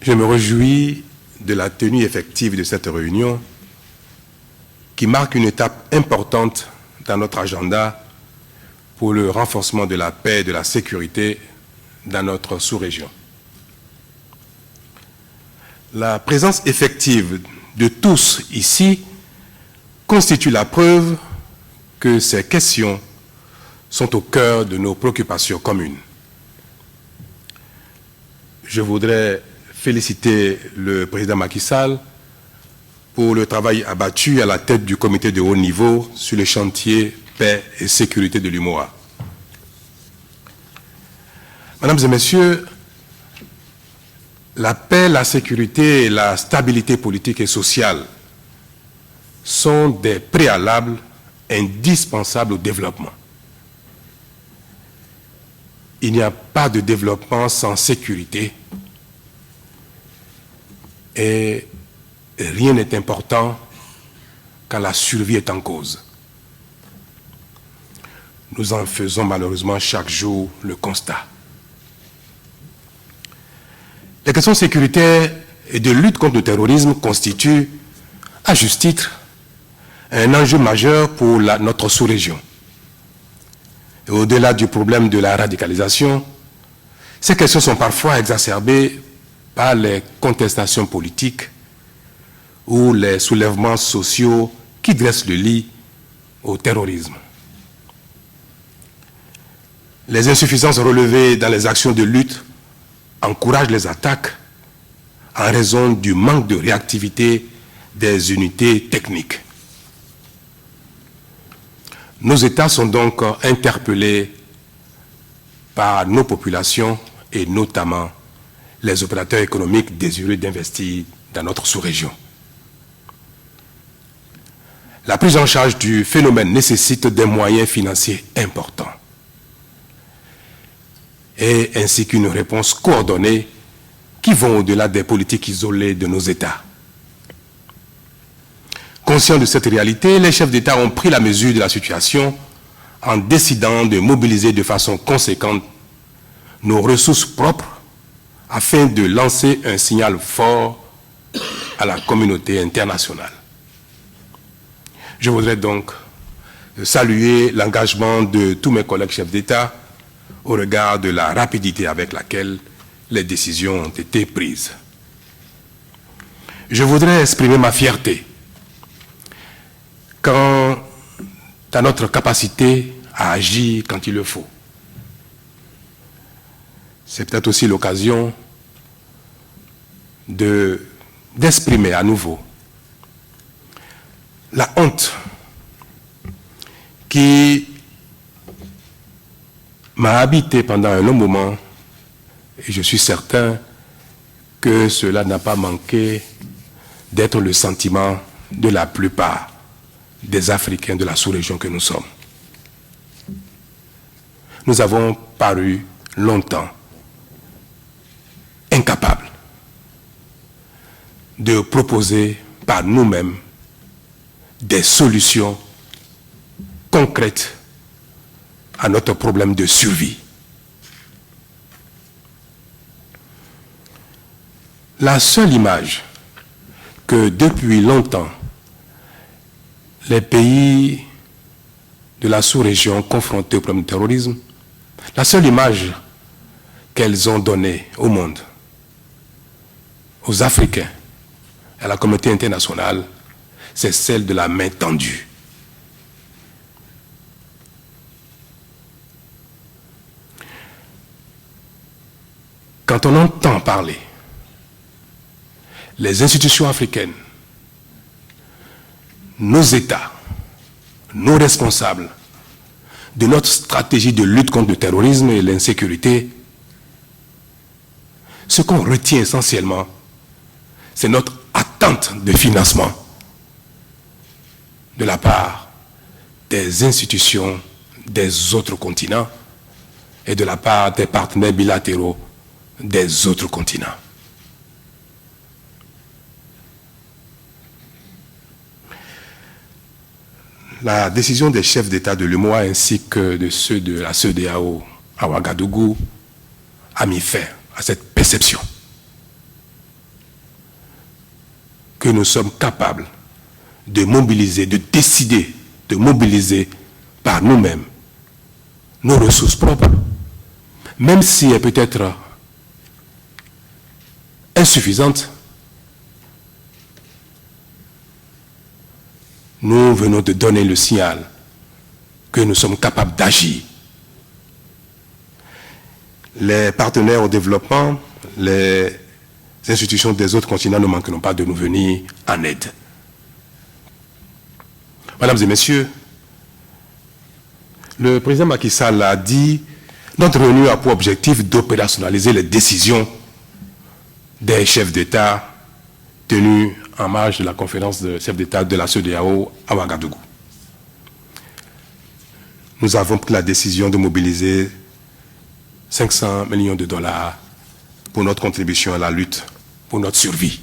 Je me réjouis de la tenue effective de cette réunion qui marque une étape importante dans notre agenda pour le renforcement de la paix et de la sécurité dans notre sous-région. La présence effective de tous ici constitue la preuve que ces questions sont au cœur de nos préoccupations communes. Je voudrais féliciter le président Macky Sall pour le travail abattu à la tête du comité de haut niveau sur le chantier paix et sécurité de l'UMOA. Mesdames et messieurs, la paix, la sécurité et la stabilité politique et sociale sont des préalables indispensables au développement. Il n'y a pas de développement sans sécurité et rien n'est important quand la survie est en cause. Nous en faisons malheureusement chaque jour le constat. Les questions sécuritaires et de lutte contre le terrorisme constituent, à juste titre, un enjeu majeur pour notre sous-région. Au-delà du problème de la radicalisation, ces questions sont parfois exacerbées par les contestations politiques ou les soulèvements sociaux qui dressent le lit au terrorisme. Les insuffisances relevées dans les actions de lutte encouragent les attaques en raison du manque de réactivité des unités techniques. Nos États sont donc interpellés par nos populations et notamment les opérateurs économiques désireux d'investir dans notre sous-région. La prise en charge du phénomène nécessite des moyens financiers importants et ainsi qu'une réponse coordonnée qui vont au-delà des politiques isolées de nos États. Conscients de cette réalité, les chefs d'État ont pris la mesure de la situation en décidant de mobiliser de façon conséquente nos ressources propres afin de lancer un signal fort à la communauté internationale. Je voudrais donc saluer l'engagement de tous mes collègues chefs d'État au regard de la rapidité avec laquelle les décisions ont été prises. Je voudrais exprimer ma fierté quant à notre capacité à agir quand il le faut. C'est peut-être aussi l'occasion d'exprimer à nouveau la honte qui m'a habité pendant un long moment, et je suis certain que cela n'a pas manqué d'être le sentiment de la plupart des Africains de la sous-région que nous sommes. Nous avons paru longtemps incapables de proposer par nous-mêmes des solutions concrètes à notre problème de survie. La seule image que depuis longtemps les pays de la sous-région confrontés au problème du terrorisme, la seule image qu'elles ont donnée au monde, aux Africains, à la communauté internationale, c'est celle de la main tendue. Quand on entend parler les institutions africaines, nos États, nos responsables de notre stratégie de lutte contre le terrorisme et l'insécurité, ce qu'on retient essentiellement, c'est notre attente de financement de la part des institutions des autres continents et de la part des partenaires bilatéraux des autres continents. La décision des chefs d'État de l'UMOA ainsi que de ceux de la CEDEAO à Ouagadougou a mis fin à cette perception. nous sommes capables de mobiliser, de décider de mobiliser par nous-mêmes nos ressources propres, même si elles peuvent être insuffisantes. Nous venons de donner le signal que nous sommes capables d'agir. Les partenaires au développement, les institutions des autres continents ne manqueront pas de nous venir en aide. Mesdames et messieurs, le président Macky Sall a dit « Notre réunion a pour objectif d'opérationnaliser les décisions des chefs d'État tenues en marge de la conférence de chefs d'État de la CEDEAO à Ouagadougou. Nous avons pris la décision de mobiliser 500 millions de dollars pour notre contribution à la lutte, pour notre survie.